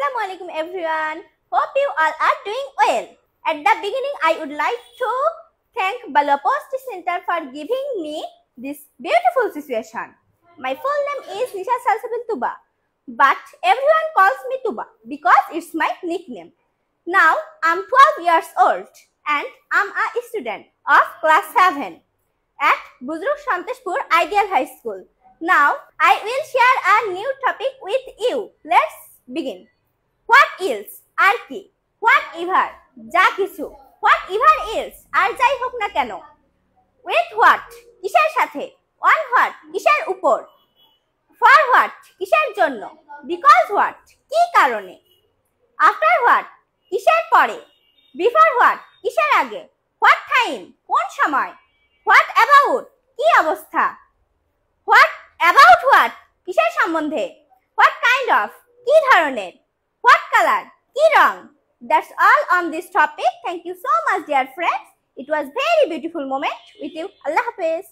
Assalamualaikum everyone. Hope you all are doing well. At the beginning, I would like to thank Balwa Post Center for giving me this beautiful situation. My full name is Nisha Salsabil Tuba, but everyone calls me Tuba because it's my nickname. Now, I'm 12 years old and I'm a student of class 7 at Buzruk Shanteshpur Ideal High School. Now, I will share a new topic with you. Let's begin. What else? আর কি? Whatever, যা কিছু। Whatever else, আর যাই হোক না কেন। With what, কিসের সাথে। On what, কিসের উপর। For what, কিসের জন্য। Because what, কি কারণে। After what, কিসের পরে। Before what, কিসের আগে। What time, কোন সময়। What about, কি অবস্থা। What about what, কিসের সম্বন্ধে। What kind of, কি ধরনের। What color, কি রং। That's all on this topic. Thank you so much, dear friends. It was very beautiful moment with you. Allah Hafiz.